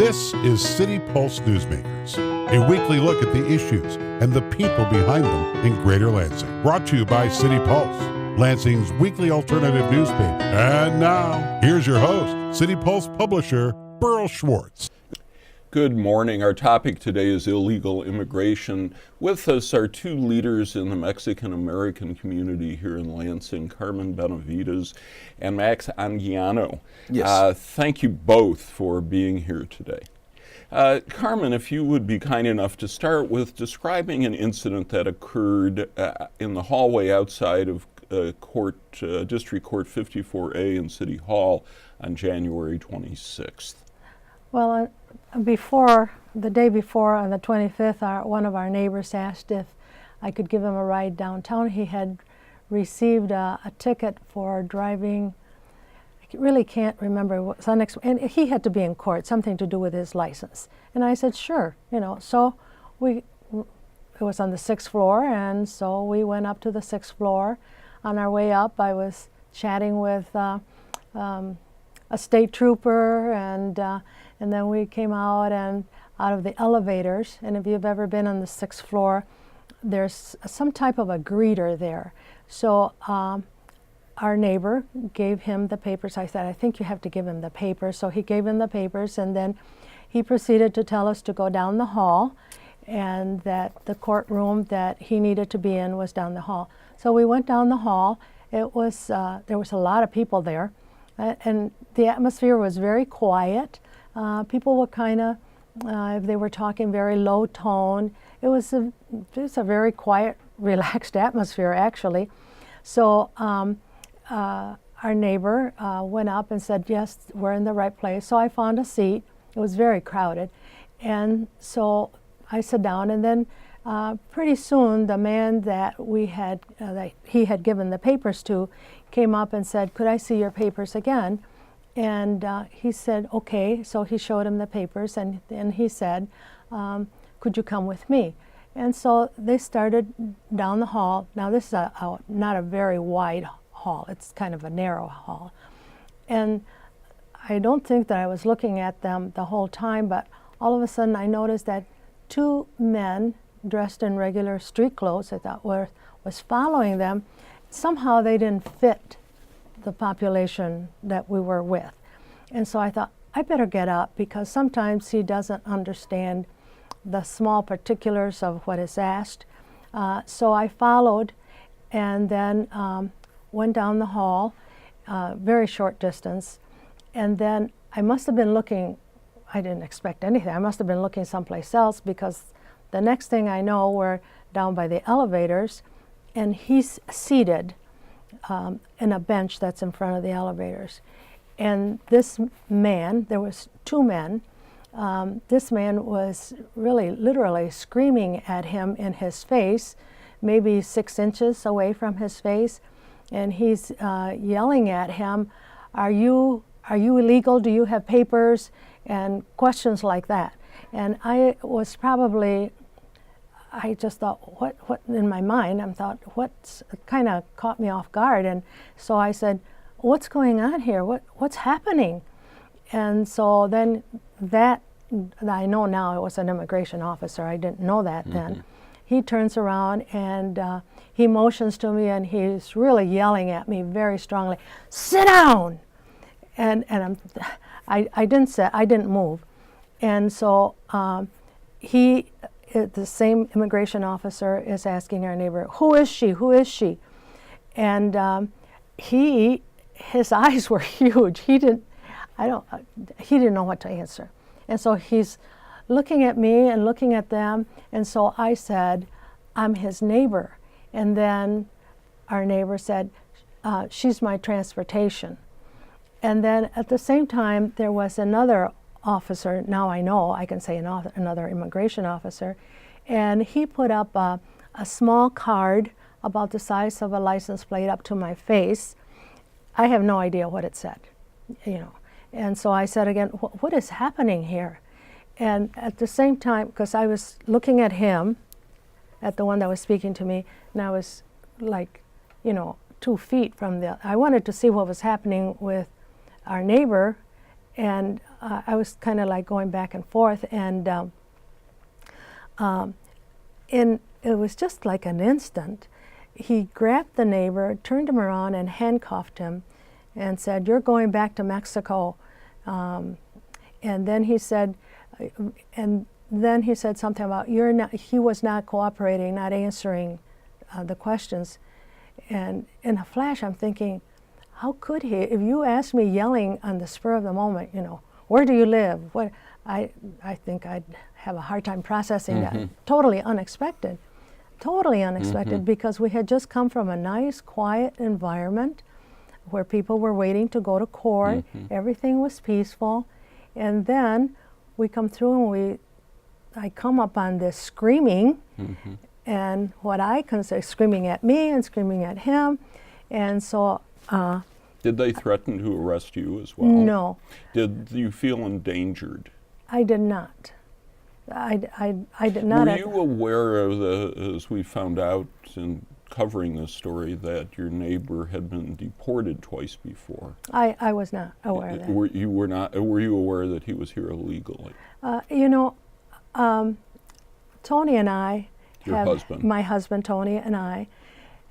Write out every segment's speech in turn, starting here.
This is City Pulse Newsmakers, a weekly look at the issues and the people behind them in Greater Lansing. Brought to you by City Pulse, Lansing's weekly alternative newspaper. And now, here's your host, City Pulse publisher, Burl Schwartz. Good morning. Our topic today is illegal immigration. With us are two leaders in the Mexican-American community here in Lansing, Carmen Benavides and Max Anguiano. Yes. Thank you both for being here today. Carmen, if you would be kind enough to start with describing an incident that occurred in the hallway outside of District Court 54A in City Hall on January 26th. Well, the day before, on the 25th, one of our neighbors asked if I could give him a ride downtown. He had received a ticket for driving. I really can't remember what was and he had to be in court, something to do with his license. And I said, sure, So it was on the 6th floor, and so we went up to the 6th floor. On our way up, I was chatting with a state trooper, and then we came out of the elevators. And if you've ever been on the 6th floor, there's some type of a greeter there. So our neighbor gave him the papers. I said, I think you have to give him the papers. So he gave him the papers, and then he proceeded to tell us to go down the hall, and that the courtroom that he needed to be in was down the hall. So we went down the hall. It was there was a lot of people there, and the atmosphere was very quiet. People were kind of, if they were talking very low tone, it was a very quiet, relaxed atmosphere, actually. So our neighbor went up and said, yes, we're in the right place. So I found a seat. It was very crowded. And so I sat down, and then pretty soon the man that he had given the papers to came up and said, could I see your papers again? And he said, okay. So he showed him the papers, and he said, could you come with me? And so they started down the hall. Now this is not a very wide hall. It's kind of a narrow hall. And I don't think that I was looking at them the whole time, but all of a sudden I noticed that two men dressed in regular street clothes, I thought was following them. Somehow they didn't fit the population that we were with. And so I thought, I better get up, because sometimes he doesn't understand the small particulars of what is asked. So I followed, and then went down the hall, very short distance, and then I must have been looking, I didn't expect anything, I must have been looking someplace else, because the next thing I know, we're down by the elevators, and he's seated in a bench that's in front of the elevators. And this man, there was two men, this man was really literally screaming at him in his face, maybe 6 inches away from his face, and he's yelling at him, are you illegal? Do you have papers? And questions like that. And I just thought, what in my mind, I thought, what's kind of caught me off guard. And so I said, what's going on here? What's happening? And so then I know now it was an immigration officer. I didn't know that then. He turns around and he motions to me, and he's really yelling at me very strongly, sit down! And I didn't move. And so the same immigration officer is asking our neighbor, who is she? Who is she? And his eyes were huge. He didn't know what to answer. And so he's looking at me and looking at them. And so I said, I'm his neighbor. And then our neighbor said, she's my transportation. And then at the same time, there was another officer, now I know, I can say another immigration officer, and he put up a small card about the size of a license plate up to my face. I have no idea what it said, And so I said again, what is happening here? And at the same time, because I was looking at him, at the one that was speaking to me, and I was like, 2 feet from I wanted to see what was happening with our neighbor, and I was kind of like going back and forth, and it was just like an instant. He grabbed the neighbor, turned him around, and handcuffed him, and said, "You're going back to Mexico." And then he said, something about you're not. He was not cooperating, not answering the questions. And in a flash, I'm thinking, how could he? If you asked me yelling on the spur of the moment, where do you live? What? I think I'd have a hard time processing that. Totally unexpected. Totally unexpected, because we had just come from a nice, quiet environment where people were waiting to go to court. Everything was peaceful. And then we come through and I come up on this screaming, and what I consider screaming at me and screaming at him. And so... Did they threaten to arrest you as well? No. Did you feel endangered? I did not. I did not. Were you aware of as we found out in covering this story, that your neighbor had been deported twice before? I was not aware of that. Were you aware that he was here illegally? Tony and I, my husband Tony and I,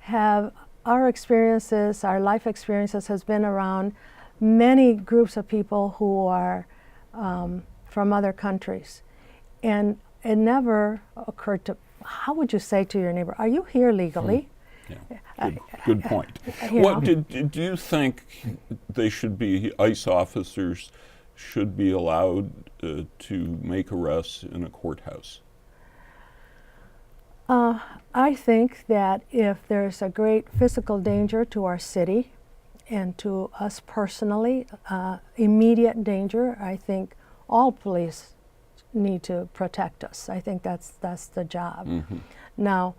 have our experiences, our life experiences has been around many groups of people who are from other countries. And it never occurred to, how would you say to your neighbor, are you here legally? Yeah. Good point. What do you think they should be, ICE officers should be allowed to make arrests in a courthouse? I think that if there's a great physical danger to our city and to us personally, immediate danger, I think all police need to protect us. I think that's the job. Now,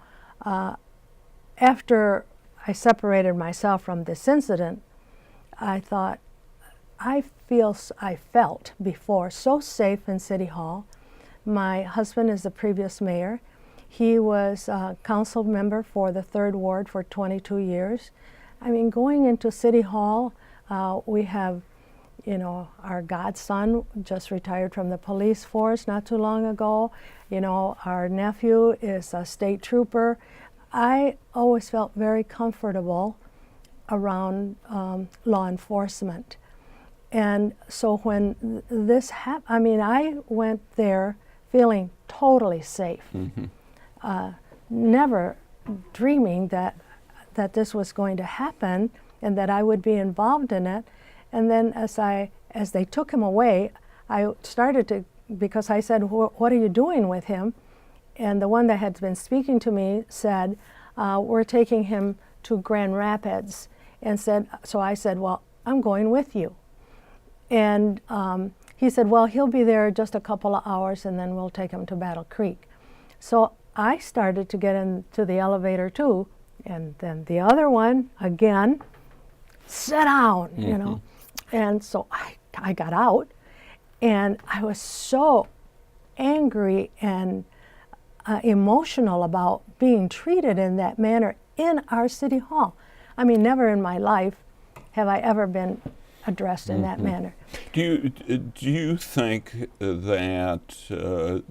after I separated myself from this incident, I thought, I felt before so safe in City Hall. My husband is the previous mayor. He was a council member for the 3rd Ward for 22 years. I mean, going into City Hall, we have, our godson just retired from the police force not too long ago. Our nephew is a state trooper. I always felt very comfortable around law enforcement. And so when this happened, I went there feeling totally safe. Never dreaming that this was going to happen and that I would be involved in it. And then as they took him away, I started to, because I said, what are you doing with him? And the one that had been speaking to me said, we're taking him to Grand Rapids. So I said, well, I'm going with you. And he said, well, he'll be there just a couple of hours and then we'll take him to Battle Creek. So I started to get into the elevator too, and then the other one, again, sit down, And so I got out, and I was so angry and emotional about being treated in that manner in our City Hall. I mean, never in my life have I ever been addressed in that manner. Do you think that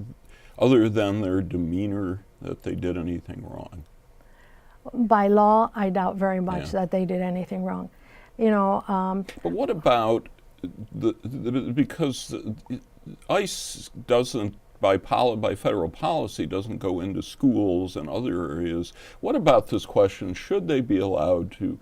other than their demeanor, that they did anything wrong? By law, I doubt very much that they did anything wrong. But what about because ICE doesn't, by federal policy, doesn't go into schools and other areas. What about this question, should they be allowed to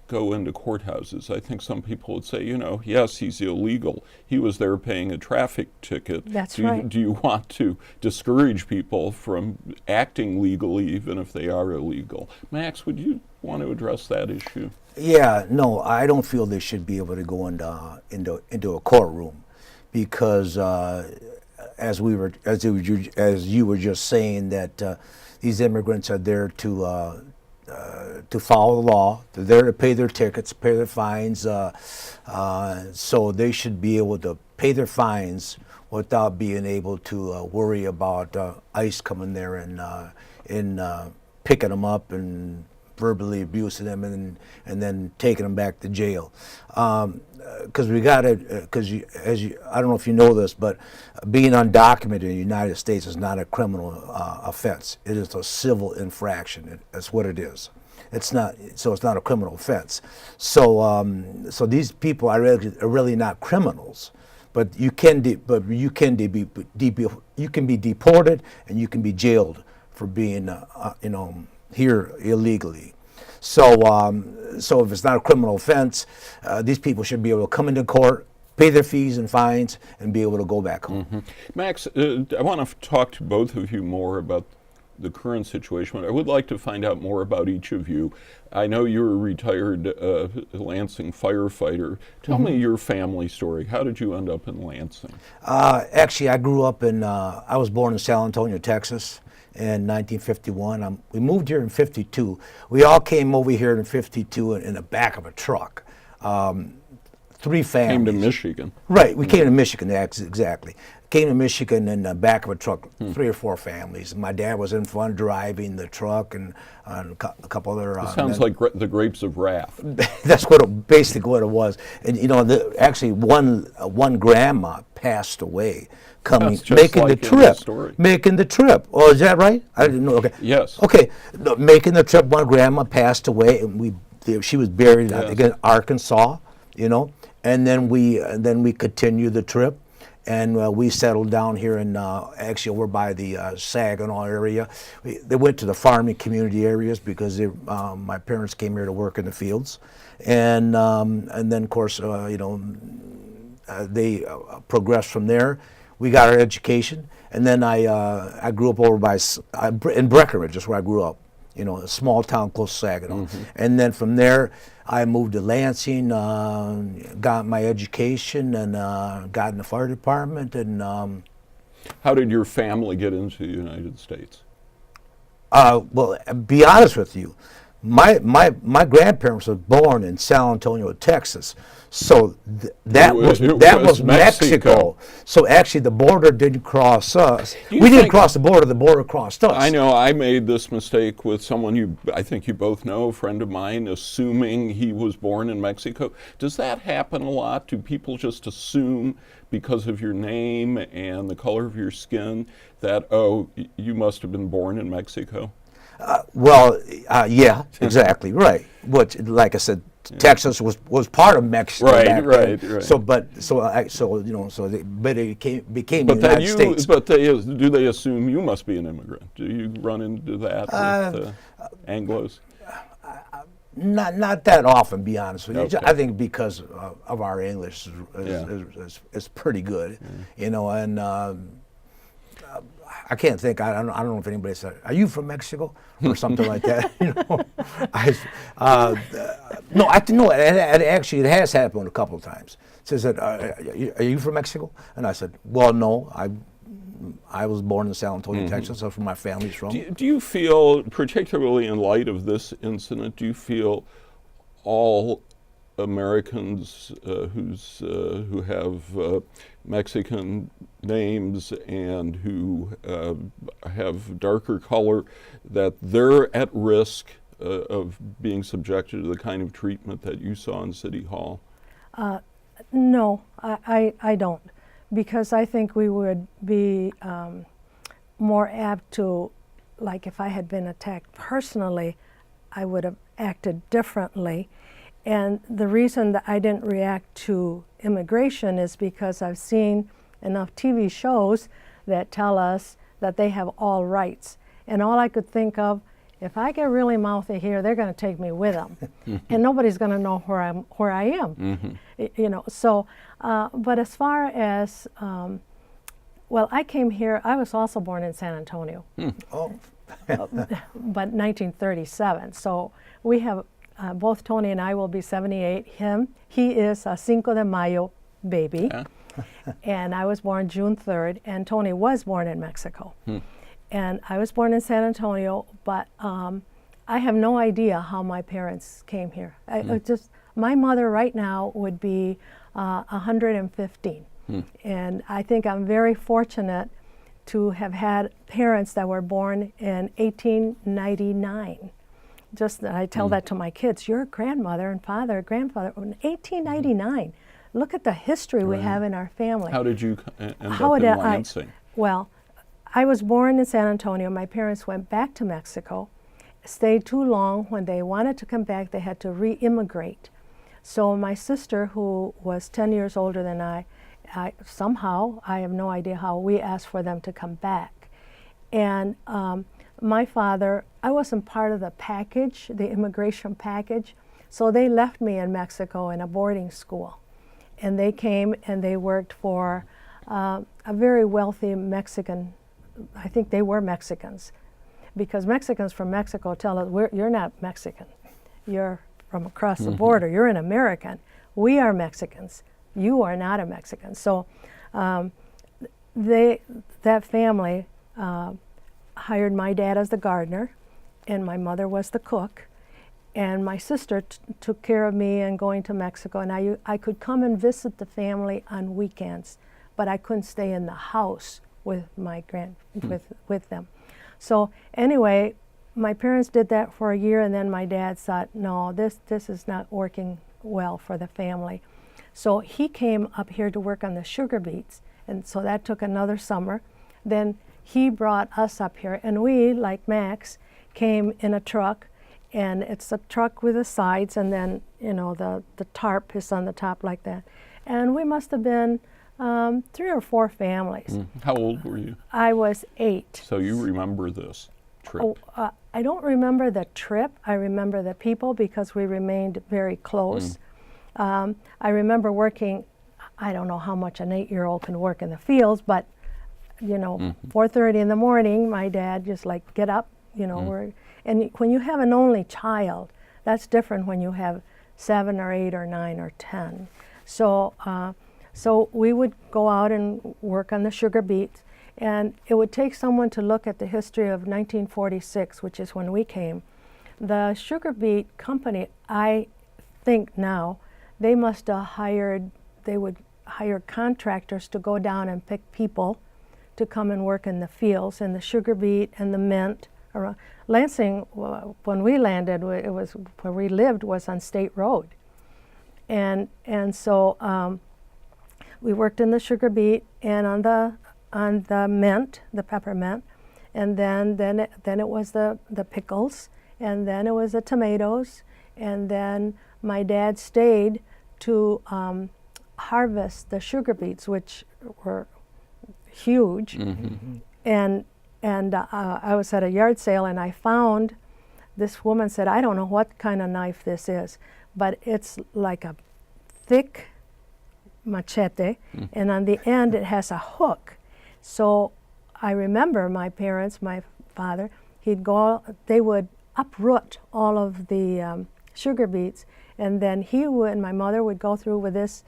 go into courthouses? I think some people would say, yes, he's illegal. He was there paying a traffic ticket. That's right. Do you want to discourage people from acting legally even if they are illegal? Max, would you want to address that issue? Yeah, no, I don't feel they should be able to go into a courtroom, because as you were just saying, that these immigrants are there to follow the law. They're there to pay their tickets, pay their fines. So they should be able to pay their fines without being able to worry about ICE coming there and picking them up and verbally abusing them and then taking them back to jail. Because we got to, because I don't know if you know this, but being undocumented in the United States is not a criminal offense. It is a civil infraction. That's what it is. It's not, so it's not a criminal offense. So so these people are really not criminals, but you can be deported and you can be jailed for being here illegally. So so if it's not a criminal offense, these people should be able to come into court, pay their fees and fines, and be able to go back home. Mm-hmm. Max, I want to talk to both of you more about the current situation. I would like to find out more about each of you. I know you're a retired Lansing firefighter. Tell me your family story. How did you end up in Lansing? Actually, I grew up in, I was born in San Antonio, Texas in 1951. We moved here in 52. We all came over here in 52 in the back of a truck. 3 families. Came to Michigan. Right, we came to Michigan, exactly. Came to Michigan in the back of a truck, 3 or 4 families. My dad was in front driving the truck, and a couple other. It sounds like the Grapes of Wrath. That's basically what it was. And actually one grandma passed away making the trip. Making the trip. Oh, is that right? I didn't know. Okay. Yes. Okay, making the trip. One grandma passed away, and she was buried in Arkansas. And then we continued the trip. And we settled down here in, actually we're by the Saginaw area. They went to the farming community areas because my parents came here to work in the fields. And then of course, they progressed from there. We got our education. And then I grew up over in Breckenridge, that's where I grew up. A small town close to Saginaw. Mm-hmm. And then from there, I moved to Lansing, got my education, and got in the fire department. And how did your family get into the United States? Well, be honest with you, my grandparents were born in San Antonio, Texas. So that was Mexico. So actually, the border didn't cross us. We didn't cross the border crossed us. I know I made this mistake with someone I think you both know, a friend of mine, assuming he was born in Mexico. Does that happen a lot? Do people just assume because of your name and the color of your skin that, oh, you must have been born in Mexico? Yeah, exactly, right. Which, like I said, Texas was part of Mexico. Right. So it became the United States. But do they assume you must be an immigrant? Do you run into that with Anglos? Not that often, be honest with you. Okay. I think because of our English is pretty good, and I can't think. I don't know if anybody said, "Are you from Mexico?" or something like that. No, actually, it has happened a couple of times. It says that, "Are you from Mexico?" And I said, "Well, no, I was born in San Antonio, Texas. That's where my family's from." Do you feel, particularly in light of this incident, do you feel all Americans who have Mexican names and who have darker color, that they're at risk of being subjected to the kind of treatment that you saw in City Hall? No, I don't, because I think we would be more apt to, like if I had been attacked personally, I would have acted differently. And the reason that I didn't react to immigration is because I've seen enough TV shows that tell us that they have all rights. And all I could think of, if I get really mouthy here, they're going to take me with them, and nobody's going to know where I am. So. But as far as, well, I came here. I was also born in San Antonio, but 1937. So we have. Both Tony and I will be 78. He is a Cinco de Mayo baby, and I was born June 3rd, and Tony was born in Mexico. And I was born in San Antonio, but I have no idea how my parents came here. My mother right now would be 115, and I think I'm very fortunate to have had parents that were born in 1899. I tell that to my kids. Your grandmother and father, grandfather, in 1899. Look at the history we have in our family. How did you end up in Lansing? Well, I was born in San Antonio. My parents went back to Mexico, stayed too long. When they wanted to come back, they had to re-immigrate. So my sister, who was 10 years older than I somehow, I have no idea how, we asked for them to come back. And my father, I wasn't part of the package, the immigration package, so they left me in Mexico in a boarding school. And they came and they worked for a very wealthy Mexican, I think they were Mexicans, because Mexicans from Mexico tell us, you're not Mexican, you're from across the border, you're an American. We are Mexicans, you are not a Mexican. So that family hired my dad as the gardener, and my mother was the cook, and my sister took care of me and going to Mexico, and I could come and visit the family on weekends, but I couldn't stay in the house with my with them. So anyway, my parents did that for a year, and then my dad thought, no, this is not working well for the family. So he came up here to work on the sugar beets, and so that took another summer. Then he brought us up here, and we, like Max, came in a truck, and it's a truck with the sides, and then, you know, the tarp is on the top like that. And we must have been 3 or 4 families. How old were you? I was 8. So you remember this trip? Oh, I don't remember the trip. I remember the people because we remained very close. I remember working, I don't know how much an 8-year-old can work in the fields, but, you know, 4:30 in the morning, my dad just like, get up, you know, and when you have an only child, that's different when you have 7 or 8 or 9 or 10. So, so we would go out and work on the sugar beets, and it would take someone to look at the history of 1946, which is when we came. The sugar beet company, I think now, they must have they would hire contractors to go down and pick people to come and work in the fields, and the sugar beet and the mint. Lansing, when we landed, it was where we lived was on State Road, and so we worked in the sugar beet and on the mint, the peppermint, and then it was the pickles, and then it was the tomatoes, and then my dad stayed to harvest the sugar beets, which were huge, and I was at a yard sale, and I found this woman said, I don't know what kind of knife this is, but it's like a thick machete, and on the end it has a hook. So I remember my parents, my father, they would uproot all of the sugar beets, and then my mother would go through with this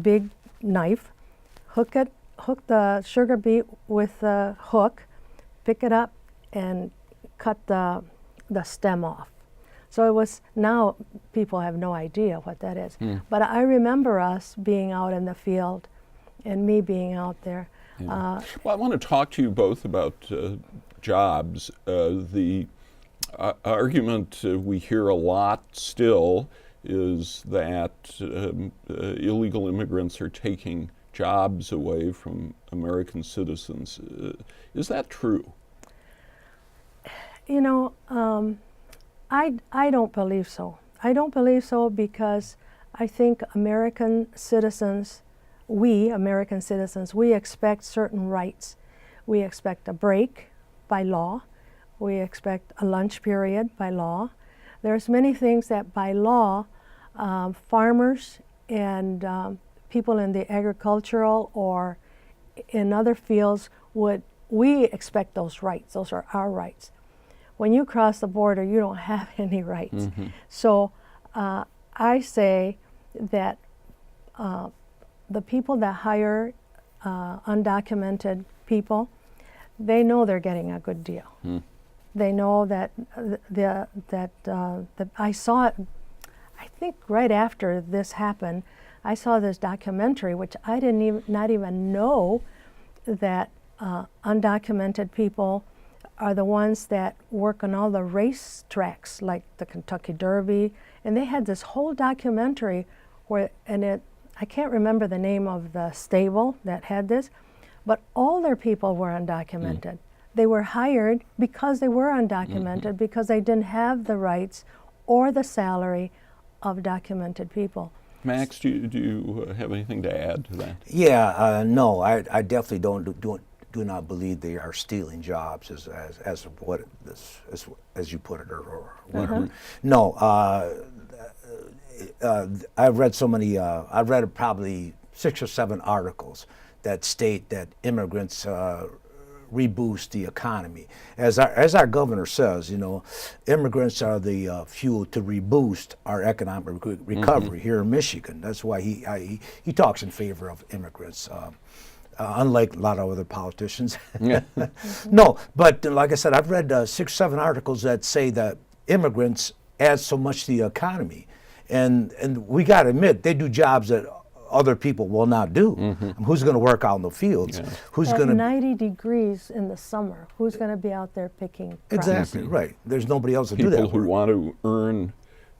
big knife, hook the sugar beet with the hook, pick it up, and cut the stem off. So it was, now people have no idea what that is. But I remember us being out in the field and me being out there. Well, I want to talk to you both about jobs. The argument we hear a lot still is that illegal immigrants are taking jobs away from American citizens. Is that true? You know, I don't believe so. I don't believe so because I think American citizens, we expect certain rights. We expect a break by law. We expect a lunch period by law. There's many things that by law, farmers and people in the agricultural or in other fields we expect those rights. Those are our rights. When you cross the border, you don't have any rights. So I say that the people that hire undocumented people, they know they're getting a good deal. They know that I saw it, I think right after this happened, I saw this documentary, which I not even know that undocumented people are the ones that work on all the race tracks, like the Kentucky Derby, and they had this whole documentary where, I can't remember the name of the stable that had this, but all their people were undocumented. They were hired because they were undocumented, because they didn't have the rights or the salary of documented people. Max, do you have anything to add to that? Yeah, no, I definitely do not believe they are stealing jobs as what as you put it or whatever. No, I've read so many. I've read probably 6 or 7 articles that state that immigrants reboost the economy. As our governor says, you know, immigrants are the fuel to reboost our economic recovery here in Michigan. That's why he talks in favor of immigrants. Unlike a lot of other politicians. No, but like I said, I've read 6, 7 articles that say that immigrants add so much to the economy. And we got to admit, they do jobs that other people will not do. Who's going to work out in the fields? Yeah. Who's At going to 90 degrees in the summer, who's going to be out there picking crops? Exactly, right. There's nobody else to do People that who work. want to earn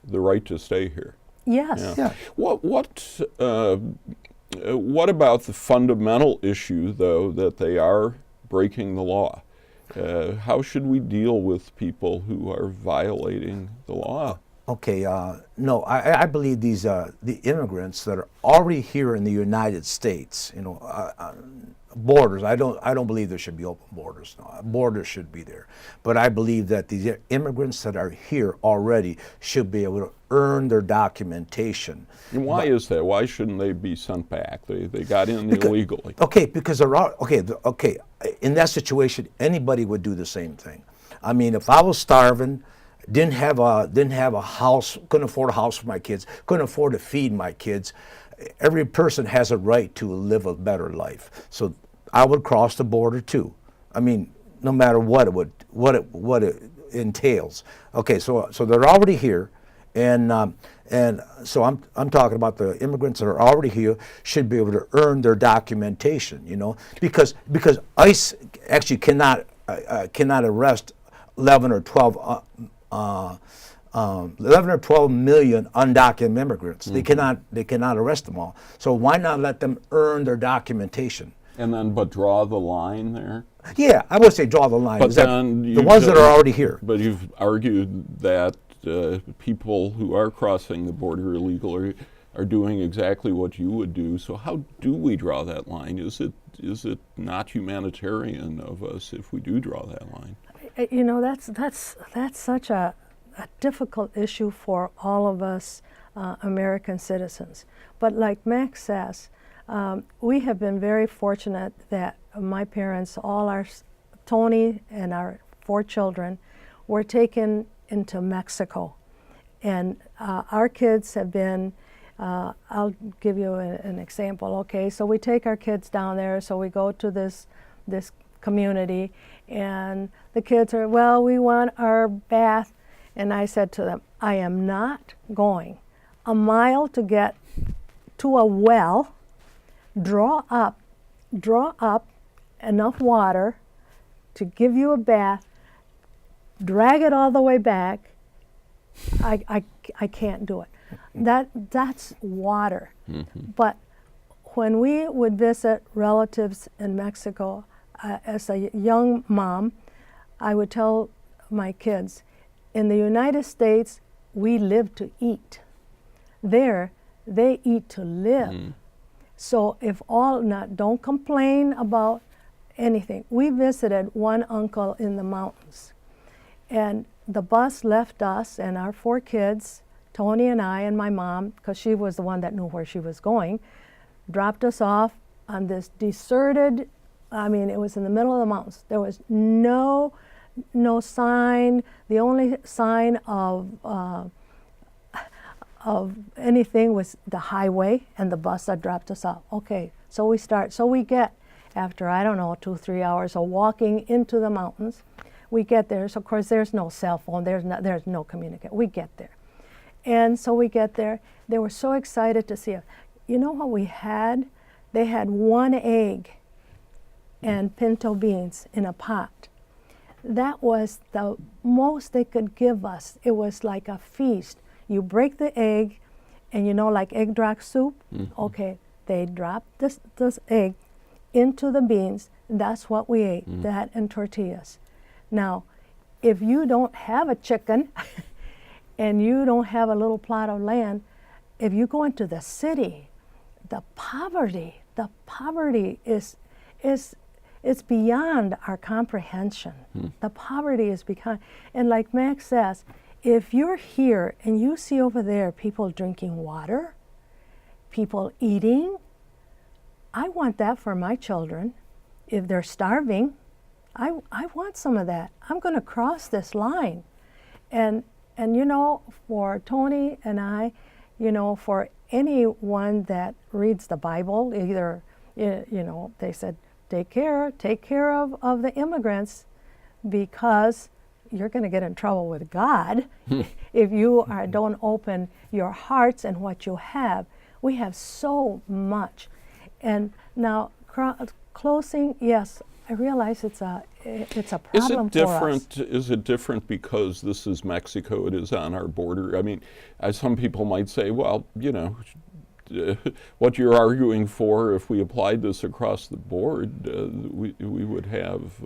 the right to stay here. Yes. Yeah. What about the fundamental issue, though, that they are breaking the law? How should we deal with people who are violating the law? Okay, no, I believe these the immigrants that are already here in the United States, you know, borders. I don't believe there should be open borders. No, borders should be there, but I believe that these immigrants that are here already should be able to earn their documentation. And why is that? Why shouldn't they be sent back? They got in illegally. Okay, because there are okay. In that situation, anybody would do the same thing. I mean, if I was starving, didn't have a house, couldn't afford a house for my kids, couldn't afford to feed my kids, every person has a right to live a better life. So I would cross the border too. I mean, no matter what it entails. Okay, so they're already here, and so I'm talking about the immigrants that are already here should be able to earn their documentation. You know, because ICE actually cannot arrest 11 or 12 million undocumented immigrants. They cannot arrest them all. So why not let them earn their documentation? And then, but draw the line there? Yeah, I would say draw the line. But Is that then the ones that are already here. But you've argued that people who are crossing the border illegally are doing exactly what you would do. So how do we draw that line? Is it not humanitarian of us if we do draw that line? You know, that's such a difficult issue for all of us American citizens. But like Max says, we have been very fortunate that my parents, Tony and our 4 children, were taken into Mexico. And our kids have been, I'll give you an example, okay? So we take our kids down there, so we go to this community, and the kids are, well, we want our bath. And I said to them, I am not going a mile to get to a well, draw up enough water to give you a bath, drag it all the way back. I can't do it. That's water. But when we would visit relatives in Mexico, as a young mom, I would tell my kids, in the United States, we live to eat. There, they eat to live. So don't complain about anything. We visited one uncle in the mountains, and the bus left us and our 4 kids, Tony and I and my mom, because she was the one that knew where she was going, dropped us off on this deserted, I mean, it was in the middle of the mountains. There was no sign. The only sign of anything was the highway and the bus that dropped us off. Okay, so we get, after, I don't know, 2-3 hours of walking into the mountains, we get there. So of course there's no cell phone, there's no communication. We get there. And so we get there. They were so excited to see us. You know what we had? They had 1 egg and pinto beans in a pot. that was the most they could give us. It was like a feast. You break the egg, and you know, like egg drop soup? Okay, they dropped this egg into the beans. That's what we ate, that and tortillas. Now, if you don't have a chicken and you don't have a little plot of land, if you go into the city, the poverty is it's beyond our comprehension. The poverty is beyond, and like Max says, if you're here and you see over there people drinking water, people eating, I want that for my children. If they're starving, I want some of that. I'm going to cross this line. And you know, for Tony and I, you know, for anyone that reads the Bible, either, you know, they said, take care of the immigrants, because you're going to get in trouble with God if you don't open your hearts and what you have. We have so much. And now, closing, yes, I realize it's a problem for us. Is it different because this is Mexico, it is on our border? I mean, some people might say, well, you know, what you're arguing for, if we applied this across the board, we would have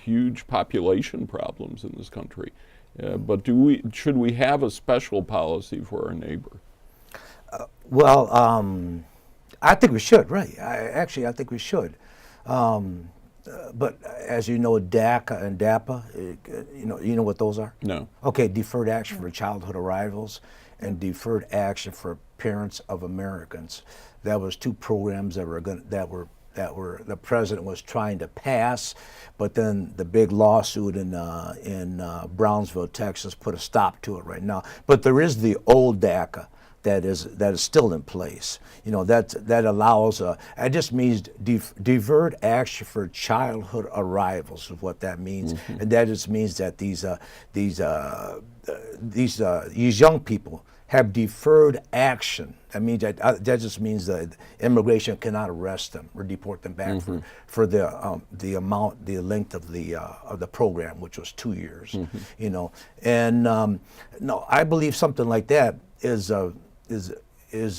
huge population problems in this country. But should we have a special policy for our neighbor? Well, I think we should, right? I think we should. But as you know, DACA and DAPA, you know what those are? No. Okay, Deferred Action for Childhood Arrivals and Deferred Action for Parents of Americans. That was two programs that were the president was trying to pass, but then the big lawsuit in Brownsville, Texas, put a stop to it right now. But there is the old DACA that is still in place. You know, that allows it just means deferred action for childhood arrivals is what that means, and that just means that these young people have deferred action. That means that just means that immigration cannot arrest them or deport them back for the length of the program, which was 2 years. You know, and no, I believe something like that is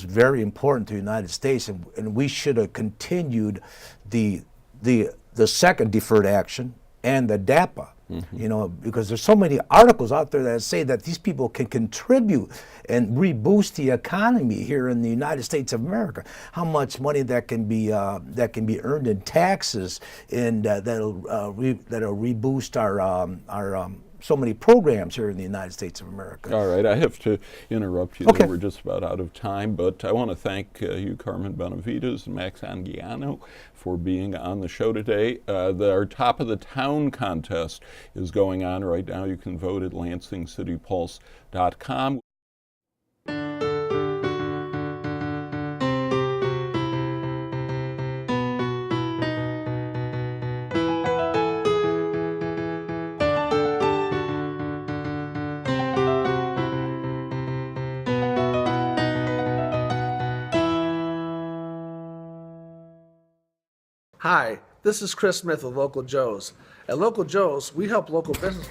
very important to the United States, and we should have continued the second deferred action and the DAPA. You know, because there's so many articles out there that say that these people can contribute and reboost the economy here in the United States of America. How much money that can be earned in taxes, and that'll reboost our so many programs here in the United States of America. All right, I have to interrupt you. Okay. We're just about out of time, but I want to thank you, Carmen Benavides and Max Anguiano, for being on the show today. Our Top of the Town contest is going on right now. You can vote at LansingCityPulse.com. Hi, this is Chris Smith with Local Joe's. At Local Joe's, we help local business.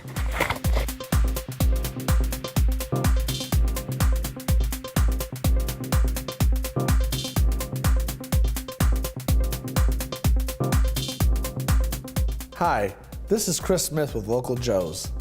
Hi, this is Chris Smith with Local Joe's.